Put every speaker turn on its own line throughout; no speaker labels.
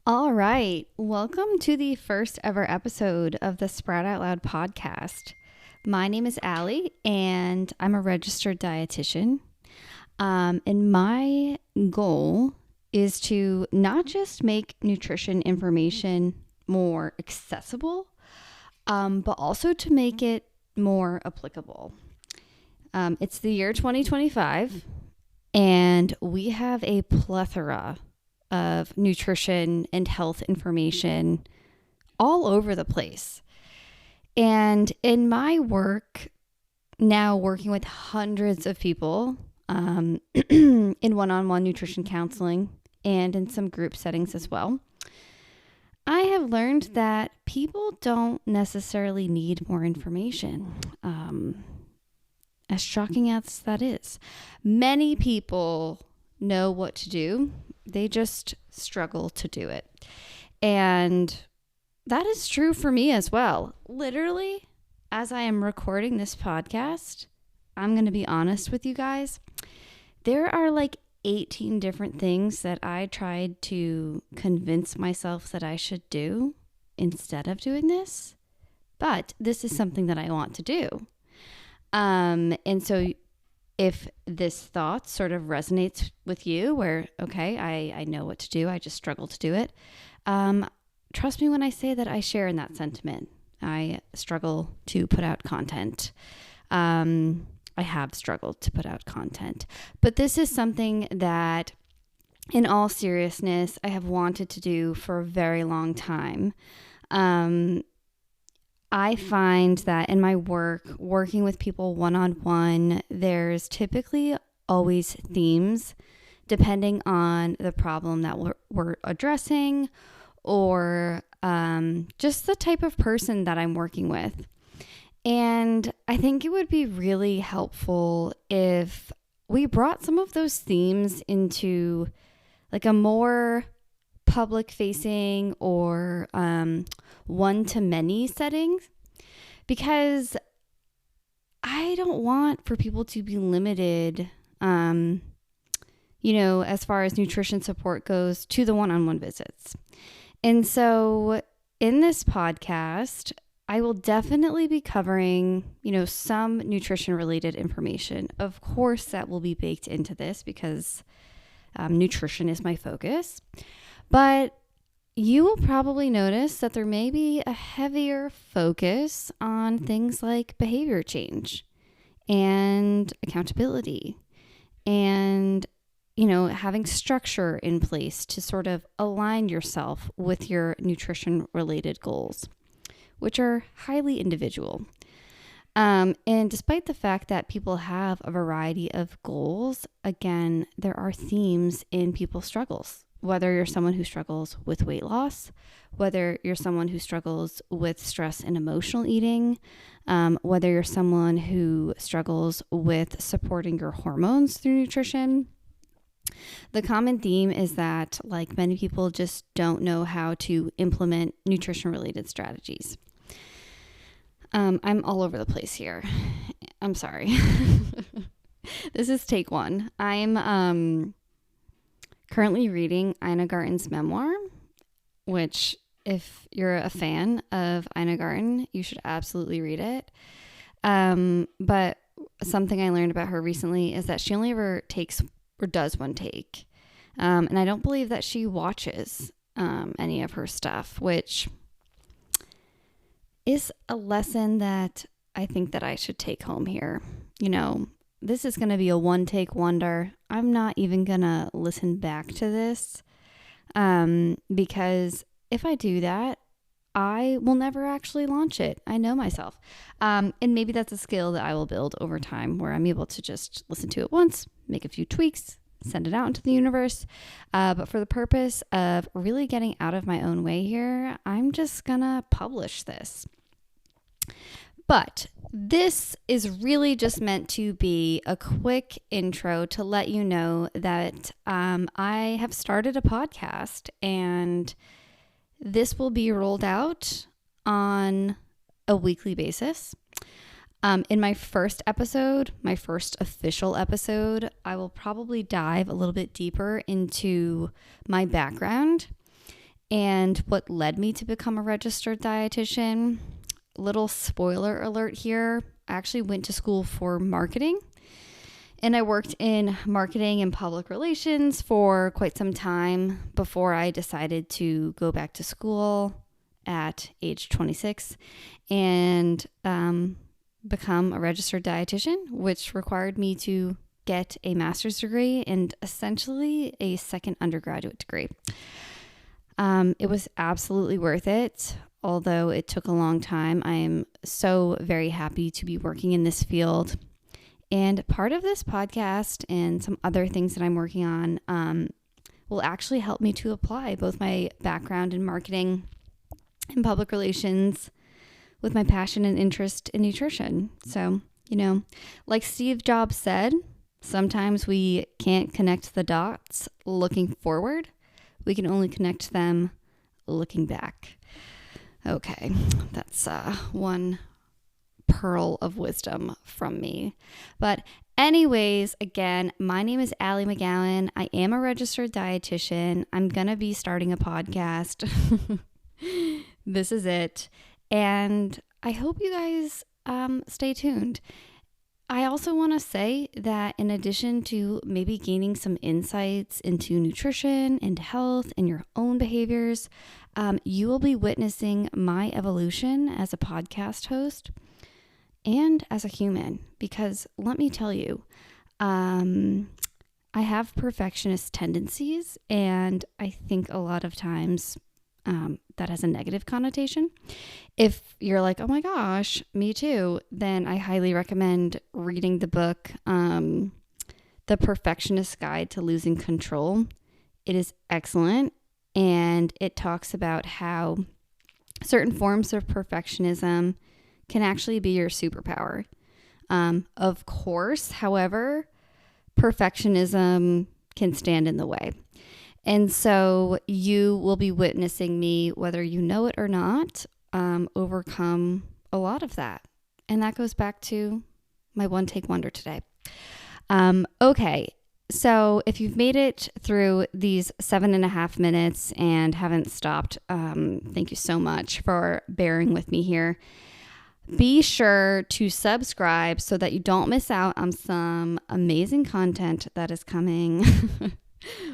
All right. Welcome to the first ever episode of the Sprout Out Loud podcast. My name is Allie, and I'm a registered dietitian. And my goal is to not just make nutrition information more accessible, but also to make it more applicable. It's the year 2025, and we have a plethora of nutrition and health information all over the place. And in my work, now working with hundreds of people in one-on-one nutrition counseling and in some group settings as well, I have learned that people don't necessarily need more information. As shocking as that is, many people know what to do. They just struggle to do it. And that is true for me as well. Literally, as I am recording this podcast, I'm going to be honest with you guys. There are like 18 different things that I tried to convince myself that I should do instead of doing this. But this is something that I want to do. And so if this thought sort of resonates with you where, okay, I know what to do, I just struggle to do it. Trust me when I say that I share in that sentiment. I struggle to put out content. I have struggled to put out content. But this is something that, in all seriousness, I have wanted to do for a very long time. I find that in my work, working with people one-on-one, there's typically always themes depending on the problem that we're addressing or just the type of person that I'm working with. And I think it would be really helpful if we brought some of those themes into like a more public facing or one-to-many settings, because I don't want for people to be limited, as far as nutrition support goes, to the one-on-one visits. And so in this podcast, I will definitely be covering, some nutrition related information. Of course, that will be baked into this because nutrition is my focus. But you will probably notice that there may be a heavier focus on things like behavior change and accountability and, having structure in place to sort of align yourself with your nutrition related goals, which are highly individual. And despite the fact that people have a variety of goals, again, there are themes in people's struggles. Whether you're someone who struggles with weight loss, whether you're someone who struggles with stress and emotional eating, whether you're someone who struggles with supporting your hormones through nutrition, the common theme is that, like, many people just don't know how to implement nutrition-related strategies. I'm all over the place here. I'm sorry. This is take one. I'm currently reading Ina Garten's memoir, which, if you're a fan of Ina Garten, you should absolutely read it. But something I learned about her recently is that she only ever takes or does one take. And I don't believe that she watches any of her stuff, which is a lesson that I think that I should take home here. This is going to be a one-take wonder. I'm not even going to listen back to this because if I do that, I will never actually launch it. I know myself. And maybe that's a skill that I will build over time where I'm able to just listen to it once, make a few tweaks, send it out into the universe. But for the purpose of really getting out of my own way here, I'm just going to publish this. But this is really just meant to be a quick intro to let you know that I have started a podcast, and this will be rolled out on a weekly basis. In my first episode, my first official episode, I will probably dive a little bit deeper into my background and what led me to become a registered dietitian. Little spoiler alert here. I actually went to school for marketing, and I worked in marketing and public relations for quite some time before I decided to go back to school at age 26 and become a registered dietitian, which required me to get a master's degree and essentially a second undergraduate degree. It was absolutely worth it, although it took a long time. I am so very happy to be working in this field. And part of this podcast and some other things that I'm working on will actually help me to apply both my background in marketing and public relations with my passion and interest in nutrition. So, like Steve Jobs said, sometimes we can't connect the dots looking forward. We can only connect them looking back. Okay, that's one pearl of wisdom from me. But anyways, again, my name is Allie McGowan. I am a registered dietitian. I'm going to be starting a podcast. This is it. And I hope you guys stay tuned. I also want to say that in addition to maybe gaining some insights into nutrition and health and your own behaviors, you will be witnessing my evolution as a podcast host and as a human. Because let me tell you, I have perfectionist tendencies, and I think a lot of times that has a negative connotation. If you're like, oh my gosh, me too, then I highly recommend reading the book, The Perfectionist Guide to Losing Control. It is excellent, and it talks about how certain forms of perfectionism can actually be your superpower. Of course, however, perfectionism can stand in the way. And so you will be witnessing me, whether you know it or not, overcome a lot of that. And that goes back to my one take wonder today. Okay. So if you've made it through these 7.5 minutes and haven't stopped, thank you so much for bearing with me here. Be sure to subscribe so that you don't miss out on some amazing content that is coming.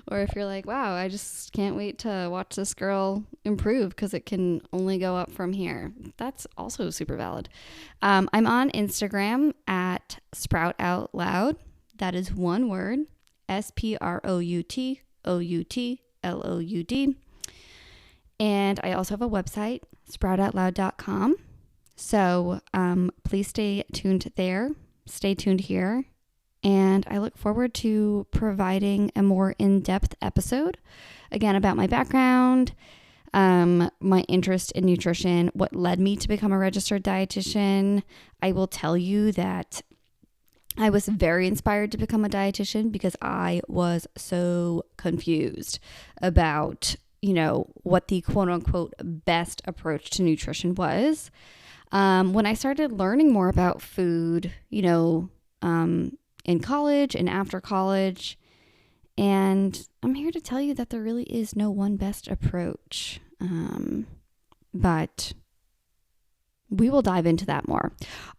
Or if you're like, wow, I just can't wait to watch this girl improve because it can only go up from here. That's also super valid. I'm on Instagram at Sprout Out Loud. That is one word, SPROUTOUTLOUD. And I also have a website, sproutoutloud.com. So please stay tuned there. Stay tuned here. And I look forward to providing a more in-depth episode, again, about my background, my interest in nutrition, what led me to become a registered dietitian. I will tell you that I was very inspired to become a dietitian because I was so confused about, what the quote-unquote best approach to nutrition was. When I started learning more about food, in college and after college. And I'm here to tell you that there really is no one best approach. But we will dive into that more.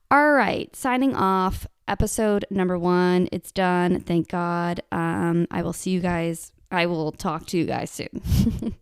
All right, signing off. Episode number 1. It's done. Thank God. I will talk to you guys soon.